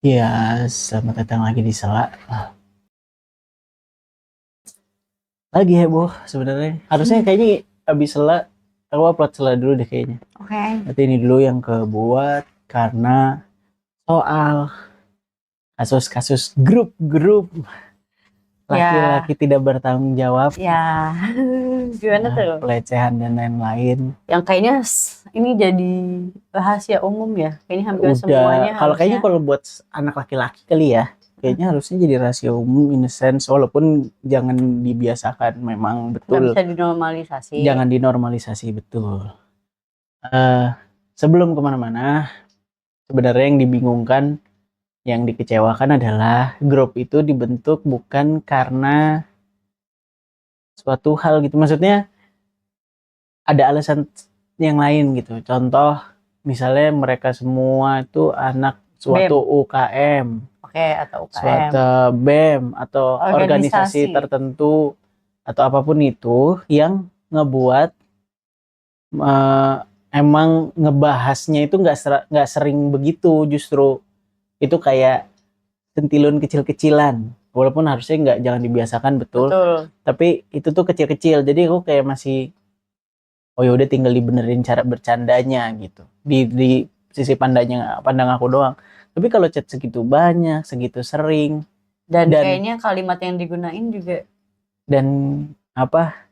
Iya, selamat datang lagi di Sela. Lagi heboh sebenarnya. Harusnya kayaknya abis Sela, aku upload Sela dulu deh kayaknya. Oke. Nanti ini dulu yang kebuat karena soal kasus-kasus grup-grup laki-laki Ya, tidak bertanggung jawab, ya. Gimana tuh? pelecehan dan lain-lain. Yang kayaknya ini jadi rahasia umum ya. Kayaknya hampir semuanya Kayaknya harusnya kalau buat anak laki-laki kali ya, kayaknya harusnya jadi rahasia umum in a sense, walaupun jangan dibiasakan, memang nggak betul, bisa dinormalisasi. jangan dinormalisasi betul. eh Sebelum kemana-mana, sebenarnya yang dibingungkan, yang dikecewakan adalah grup itu dibentuk bukan karena suatu hal gitu. Maksudnya ada alasan yang lain gitu. Contoh, misalnya mereka semua itu anak suatu BEM. UKM, Oke, atau UKM. suatu BEM, atau organisasi Organisasi. tertentu, atau apapun itu yang ngebuat eh, emang ngebahasnya itu nggak sering begitu, justru itu kayak sentilun kecil-kecilan, walaupun harusnya nggak, jangan dibiasakan betul, Betul. tapi itu tuh kecil-kecil, jadi aku kayak masih, oh ya udah tinggal dibenerin cara bercandanya gitu, di sisi pandang aku doang. Tapi kalau chat segitu banyak, segitu sering, Dan dan kayaknya kalimat yang digunain juga dan apa,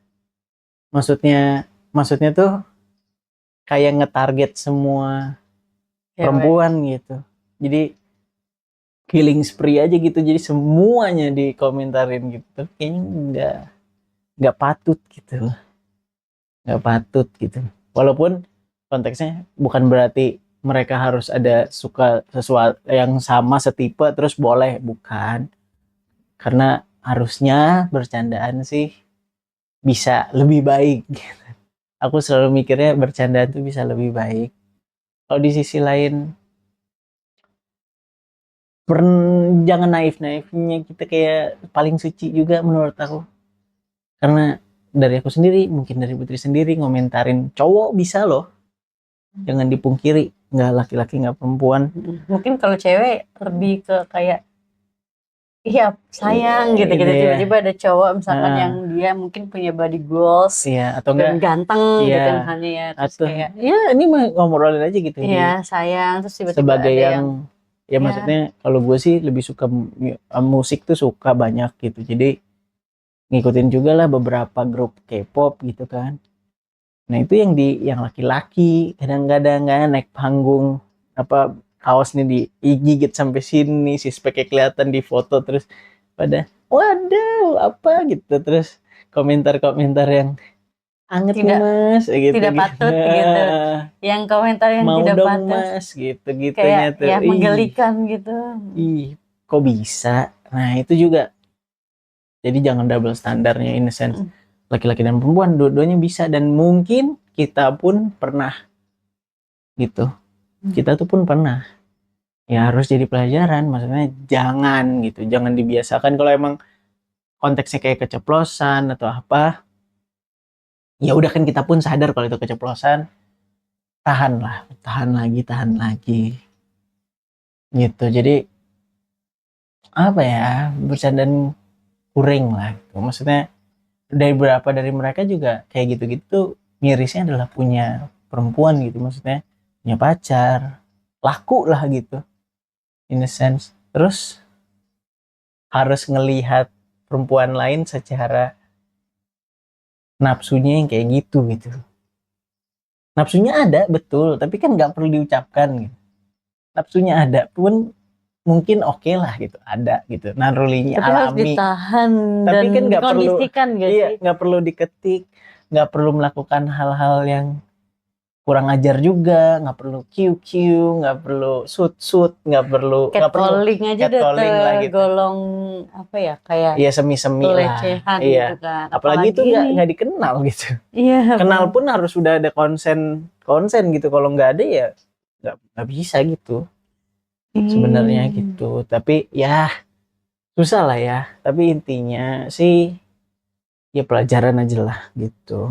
maksudnya maksudnya tuh kayak ngetarget semua cewek. perempuan gitu, jadi killing spree aja gitu, jadi semuanya dikomentarin gitu. Tapi kayaknya nggak patut gitu, nggak patut gitu. Walaupun konteksnya bukan berarti mereka harus ada suka sesuatu yang sama setipe terus boleh, bukan, karena harusnya bercandaan sih bisa lebih baik. Aku selalu mikirnya bercandaan tuh bisa lebih baik. Kalau di sisi lain, jangan naif-naifnya kita kayak paling suci juga menurut aku. Karena dari aku sendiri, mungkin dari Putri sendiri, ngomentarin cowok bisa loh, jangan dipungkiri, nggak laki-laki nggak perempuan. Mungkin kalau cewek lebih ke kayak iya sayang gitu-gitu, Gitu ya. tiba-tiba ada cowok misalkan yang Nah, dia mungkin punya body goals iya atau dan enggak, ganteng iya, gitu misalnya ya, terus atau kayak ya ini mah ngobrolin aja gitu di iya sayang, terus tiba-tiba sebagai ada yang, yang ya ya maksudnya kalau gue sih lebih suka musik tuh suka banyak gitu, jadi ngikutin juga lah beberapa grup K-pop gitu kan. Nah itu yang laki-laki kadang-kadang kan naik panggung, apa, kaosnya digigit sampai sini, sih speknya kelihatan di foto, terus pada waduh apa gitu, terus komentar-komentar yang anget nih tidak mas gitu tidak gitu. patut gitu, yang komentar yang Mau tidak dong patut mas gitu gitunya kayak tuh, ya ih, menggelikan gitu. ih, kok bisa. Nah itu juga, jadi jangan double standarnya in a sense, laki-laki dan perempuan dua-duanya bisa, dan mungkin kita pun pernah gitu, kita tuh pun pernah, ya harus jadi pelajaran, maksudnya jangan gitu, jangan dibiasakan. Kalau emang konteksnya kayak keceplosan atau apa, ya udah kan kita pun sadar kalau itu keceplosan, tahan lah, tahan lagi gitu. Jadi apa ya, bercandaan kuring lah gitu. Maksudnya dari beberapa dari mereka juga kayak gitu-gitu tuh mirisnya adalah punya perempuan gitu, maksudnya punya pacar, laku lah gitu in a sense, terus harus ngelihat perempuan lain secara nafsunya yang kayak gitu gitu. Nafsunya ada betul, tapi kan nggak perlu diucapkan gitu. Nafsunya ada pun mungkin oke lah gitu, ada gitu, narolinya Tapi harus alami. ditahan Tapi dan kan nggak perlu, dikondisikan gak iya sih? nggak perlu diketik, nggak perlu melakukan hal-hal yang kurang ajar juga, nggak perlu QQ, nggak perlu shoot, nggak perlu Catcalling aja udah catcalling lah gitu. tergolong apa ya, kayak Iya semi-semi lah, pelecehan iya. gitu kan, Apalagi itu apalagi ini. nggak dikenal gitu. Iya Kenal benar. pun harus sudah ada konsen, konsen gitu. Kalau nggak ada ya nggak bisa gitu sebenarnya Hmm. gitu. Tapi ya susah lah ya. Tapi intinya sih ya pelajaran aja lah gitu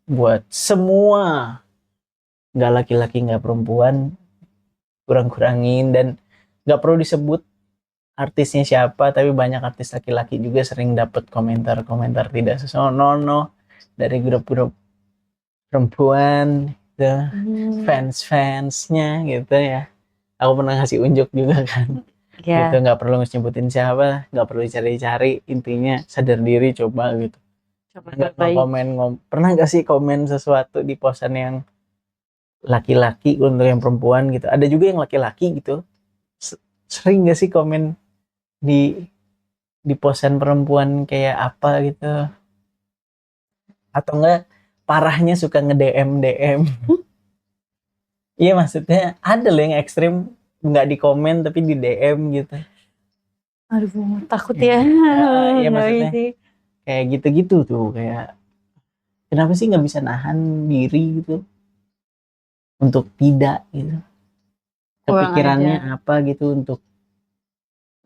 buat semua, nggak laki-laki nggak perempuan, kurang-kurangin. Dan nggak perlu disebut artisnya siapa, tapi banyak artis laki-laki juga sering dapat komentar-komentar tidak senonoh dari grup-grup perempuan gitu, fans-fansnya gitu ya. Aku pernah ngasih unjuk juga kan. Gitu, Ya, nggak perlu nyebutin siapa, nggak perlu cari-cari, intinya sadar diri coba gitu. coba Nggak baik. pernah nggak sih komen sesuatu di posan yang laki-laki untuk yang perempuan gitu? Ada juga yang laki-laki gitu. Sering nggak sih komen di posan perempuan kayak apa gitu? Atau enggak parahnya suka nge-DM DM. Iya maksudnya ada loh yang ekstrim nggak di komen tapi di DM gitu. Aduh, takut ya. Iya Nggak maksudnya sih. kayak gitu-gitu tuh, kayak kenapa sih nggak bisa nahan diri gitu untuk tidak gitu, Kurang kepikirannya aja. apa gitu untuk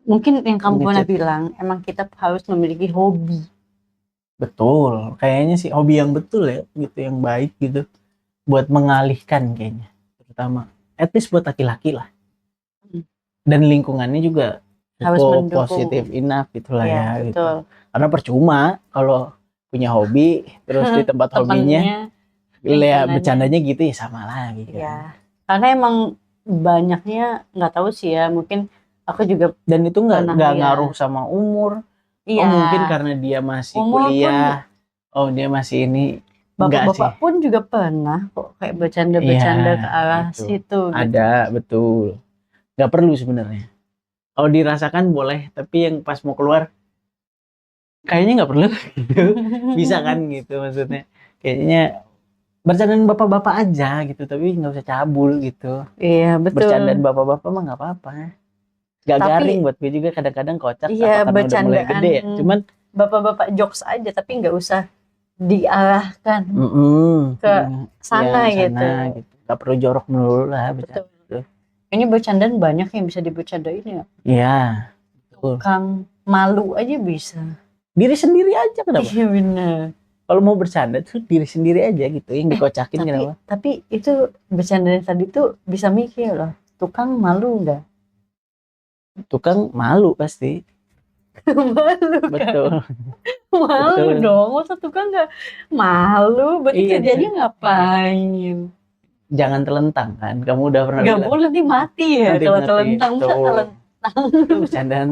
Mungkin yang kamu pernah ngechat. bilang, emang kita harus memiliki hobi. Betul, kayaknya sih hobi yang betul ya gitu, yang baik gitu buat mengalihkan kayaknya, terutama at least buat laki-laki lah, Hmm. dan lingkungannya juga Harus cukup mendukung. positif enough gitulah Ya, ya gitu, betul. karena percuma kalau punya hobi terus di tempat hobinya Temennya, ya lingkungannya. bercandanya gitu ya sama lagi kan. Ya, karena emang banyaknya nggak tahu sih ya. Mungkin aku juga Dan itu nggak pernah ngaruh lihat. sama umur. Iya, Oh mungkin karena dia masih umur pun kuliah, oh dia masih ini, enggak sih. bapak-bapak pun juga pernah kok kayak Iya bercanda-bercanda ke arah gitu, situ gitu. ada betul, nggak perlu sebenarnya. Kalau dirasakan boleh, tapi yang pas mau keluar kayaknya nggak perlu gitu. Bisa kan gitu maksudnya, kayaknya bercandaan bapak-bapak aja gitu, tapi nggak usah cabul gitu. Iya, Bercandaan betul. bapak-bapak mah nggak apa-apa, nggak garing Tapi buat gue juga kadang-kadang kocak, apa iya, karena udah mulai bercandaan gede ya, cuman bapak-bapak jokes aja, tapi nggak usah diarahkan ke ya sana gitu. sana gitu, nggak perlu jorok melulu lah Betul. bercanda. Ini bercandaan banyak yang bisa dibercandain ya. Iya, betul. Tukang malu aja bisa. Diri sendiri aja kenapa? Iya bener. Kalau mau bercanda tuh diri sendiri aja gitu, yang dikocakin kenapa? Tapi itu bercandaan tadi tuh bisa mikir loh. Tukang malu nggak? Tukang malu pasti. Malu kan? Betul. Malu Betul. dong. Masa tukang nggak malu? Berarti Iya, kerjanya ngapain? jangan telentang kan. Kamu udah pernah Nggak bilang. boleh, nanti mati ya Nanti kalau mati. telentang. Masa Tuh. telentang? Itu bercandaan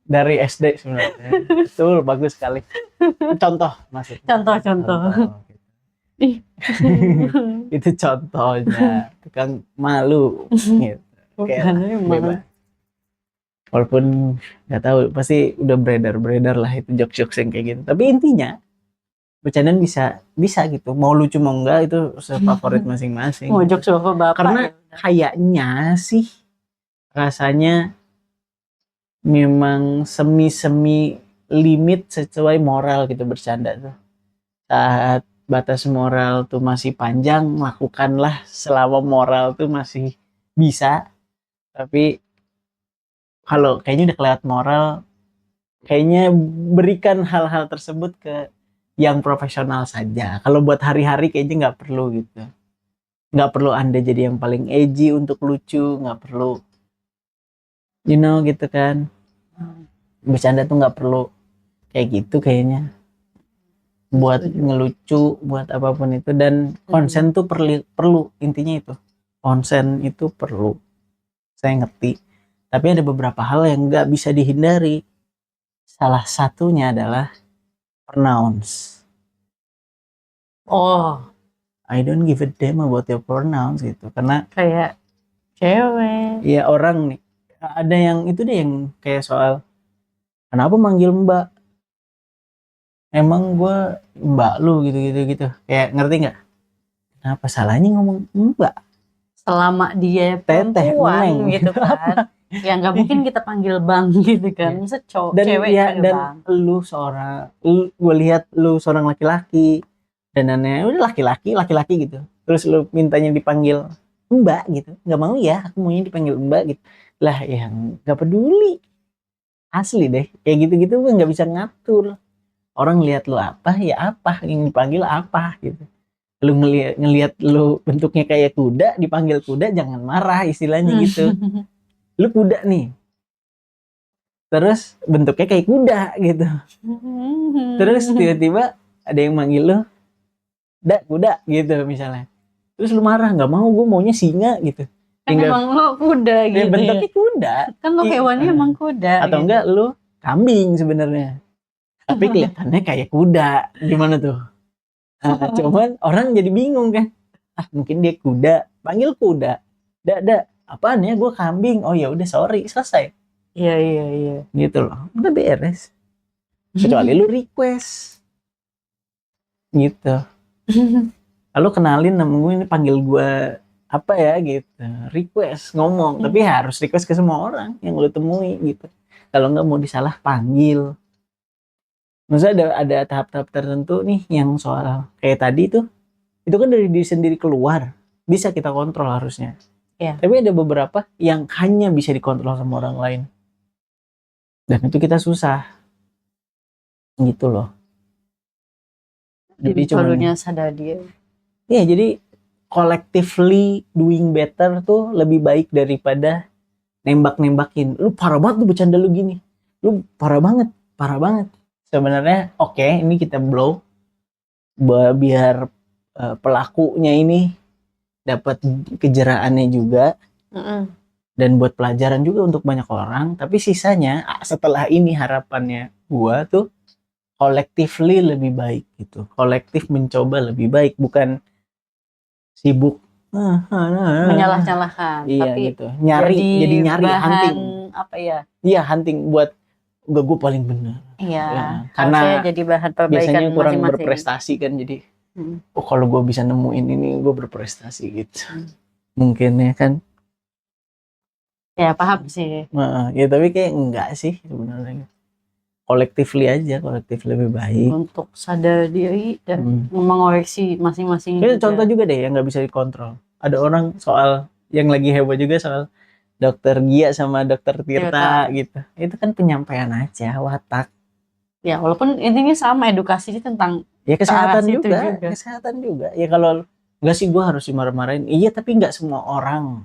dari SD sebenarnya. Betul, bagus sekali. Contoh maksudnya. Contoh-contoh. Ih. Itu contohnya. Tukang malu gitu. Kayak Bukan emang. bebas. Walaupun nggak tahu, pasti udah beredar lah itu jokes-jokes yang kayak gitu. Tapi intinya bercandaan bisa gitu. Mau lucu mau enggak itu favorit masing-masing. Mau jokes bapak-bapak Karena ya. kayaknya sih rasanya memang semi-semi limit sesuai moral gitu bercanda tuh. Saat batas moral tuh masih panjang, lakukanlah selama moral tuh masih bisa. Tapi kalau kayaknya udah kelewat moral, kayaknya berikan hal-hal tersebut ke yang profesional saja. Kalau buat hari-hari kayaknya nggak perlu gitu. Nggak perlu Anda jadi yang paling edgy untuk lucu, nggak perlu, gitu kan. Bercanda tuh nggak perlu kayak gitu kayaknya. Buat ngelucu, buat apapun itu, dan konsen tuh perlu intinya itu. Konsen itu perlu. Saya ngerti. Tapi ada beberapa hal yang nggak bisa dihindari. Salah satunya adalah pronouns. Oh, I don't give a damn about your pronouns gitu. Karena kayak cewek. ya orang nih, ada yang itu deh yang kayak soal kenapa manggil mbak, emang gue mbak lu gitu kayak ngerti nggak, kenapa salahnya ngomong mbak, Selama dia teteh, perempuan neng gitu kan. Ya nggak mungkin kita panggil bang gitu kan. Masa dan cewek ya panggil dan bang. gue lihat lu seorang laki-laki dan aneh udah laki-laki gitu, terus lu mintanya dipanggil mbak gitu, nggak mau ya, aku maunya dipanggil mbak gitu lah, yang nggak peduli asli deh kayak gitu nggak bisa ngatur. Orang lihat lu apa ya apa, yang dipanggil apa gitu. Lu ngelihat lu bentuknya kayak kuda, dipanggil kuda jangan marah istilahnya gitu. lu kuda nih, terus bentuknya kayak kuda gitu, terus tiba-tiba ada yang manggil lu kuda gitu misalnya, terus lu marah, nggak mau, gue maunya singa gitu, Kan tinggal emang lo kuda gitu ya. bentuknya kuda, Kan lo hewannya emang kuda atau gitu. enggak lu kambing sebenarnya tapi kelihatannya kayak kuda, gimana tuh? Cuman orang jadi bingung kan, mungkin dia kuda, panggil kuda, apaan ya, gue kambing, oh ya udah sorry, selesai Iya. gitu loh, udah beres. Kecuali lu request gitu, lalu kenalin nama gue, ini panggil gue apa ya gitu, request ngomong, tapi harus request ke semua orang yang lu temui gitu, kalau nggak mau disalah panggil. Maksudnya ada tahap-tahap tertentu nih yang soal kayak tadi tuh, itu kan dari diri sendiri keluar, bisa kita kontrol harusnya. Iya. Tapi ada beberapa yang hanya bisa dikontrol sama orang lain, dan itu kita susah gitu loh. Jadi Perlunya sadar dia. ya, jadi collectively doing better tuh lebih baik daripada nembak-nembakin. Lu parah banget lu bercanda lu gini, lu parah banget. Sebenarnya oke, ini kita blow biar pelakunya ini dapat kejeraannya juga, dan buat pelajaran juga untuk banyak orang. Tapi sisanya setelah ini harapannya gua tuh collectively lebih baik gitu, kolektif mencoba lebih baik, bukan sibuk menyalah-nyalahkan, iya tapi gitu, jadi nyari bahan hunting, apa ya? iya hunting buat gue paling benar. Iya, Ya, harusnya karena jadi bahan perbaikan biasanya kurang masing-masing. berprestasi kan, jadi kalau gue bisa nemuin ini gue berprestasi gitu. Mungkin ya kan. Ya paham sih. Ya tapi kayak enggak sih sebenarnya. Collectively aja, kolektif lebih baik. Untuk sadar diri dan mengoreksi masing-masing. Contoh juga deh yang nggak bisa dikontrol. Ada orang soal yang lagi heboh juga soal Dokter Gia sama Dokter Tirta gitu. Itu kan penyampaian aja, watak. Ya walaupun intinya sama, edukasinya tentang ya kesehatan juga. Ya kalau nggak sih gue harus dimarah-marahin. Iya, tapi nggak semua orang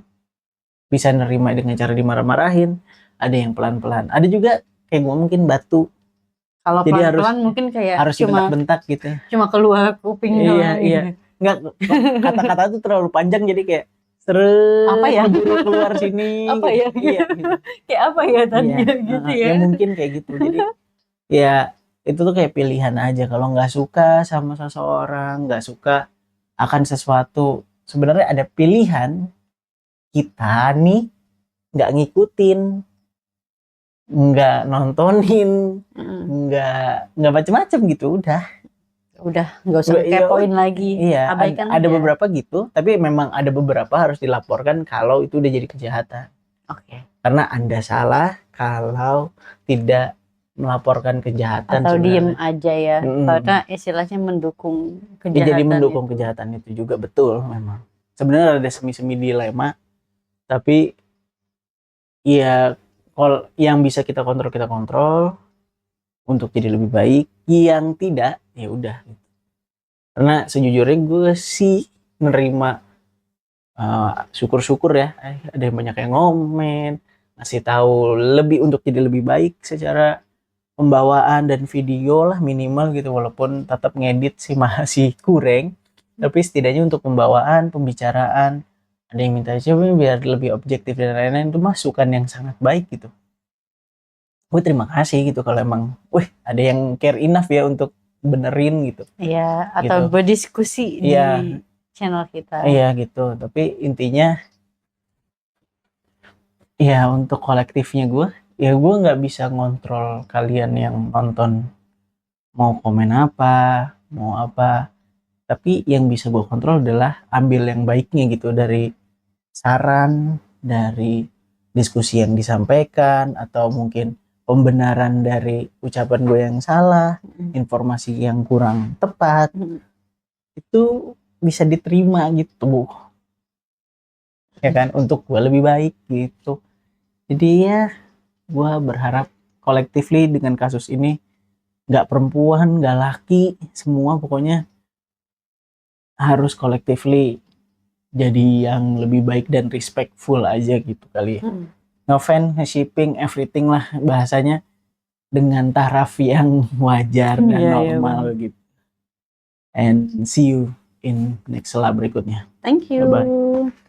bisa nerima dengan cara dimarah-marahin. Ada yang pelan-pelan. Ada juga kayak gue mungkin batu. Kalau pelan-pelan mungkin kayak harus bentak-bentak gitu. Cuma keluar kuping doang. Iya. Nggak, kata-kata tuh terlalu panjang jadi kayak apa ya, keluar sini apa gitu. Ya Iya, gitu. Kayak apa ya tadi gitu ya. Ya mungkin kayak gitu. Jadi ya itu tuh kayak pilihan aja. Kalau nggak suka sama seseorang, nggak suka akan sesuatu, sebenarnya ada pilihan kita nih nggak ngikutin, nggak nontonin, nggak macem-macem gitu, udah nggak usah kepoin lagi. Iya, ada beberapa gitu, tapi memang ada beberapa harus dilaporkan kalau itu udah jadi kejahatan. Oke. Karena Anda salah kalau tidak melaporkan kejahatan atau sebenarnya. Diem aja ya, karena istilahnya mendukung kejahatan. Jadi mendukung kejahatan itu juga, betul memang. Sebenarnya ada semi-semi dilema, tapi ya yang bisa kita kontrol untuk jadi lebih baik, yang tidak ya udah gitu. Karena sejujurnya gue sih menerima syukur-syukur ya, ada yang banyak yang ngomen, ngasih tahu lebih untuk jadi lebih baik secara pembawaan dan video lah minimal gitu, walaupun tetap ngedit sih masih kurang, tapi setidaknya untuk pembawaan, pembicaraan, ada yang minta coba biar lebih objektif dan lain-lain, itu masukan yang sangat baik gitu. Gue terima kasih gitu kalau emang ada yang care enough ya untuk benerin gitu. Iya, atau gitu. Berdiskusi di channel kita. Iya gitu, tapi intinya ya untuk kolektifnya gue nggak bisa ngontrol kalian yang nonton mau komen apa, mau apa. Tapi yang bisa gue kontrol adalah ambil yang baiknya gitu dari saran, dari diskusi yang disampaikan, atau mungkin pembenaran dari ucapan gue yang salah, informasi yang kurang tepat, itu bisa diterima gitu, ya kan, untuk gue lebih baik gitu. Jadi ya gue berharap collectively dengan kasus ini, nggak perempuan, nggak laki, semua pokoknya harus collectively jadi yang lebih baik dan respectful aja gitu kali ya. ngefan, nge-shipping, everything lah bahasanya dengan taraf yang wajar dan Iya, iya, normal gitu. And see you in next selab berikutnya. Thank you. Bye-bye.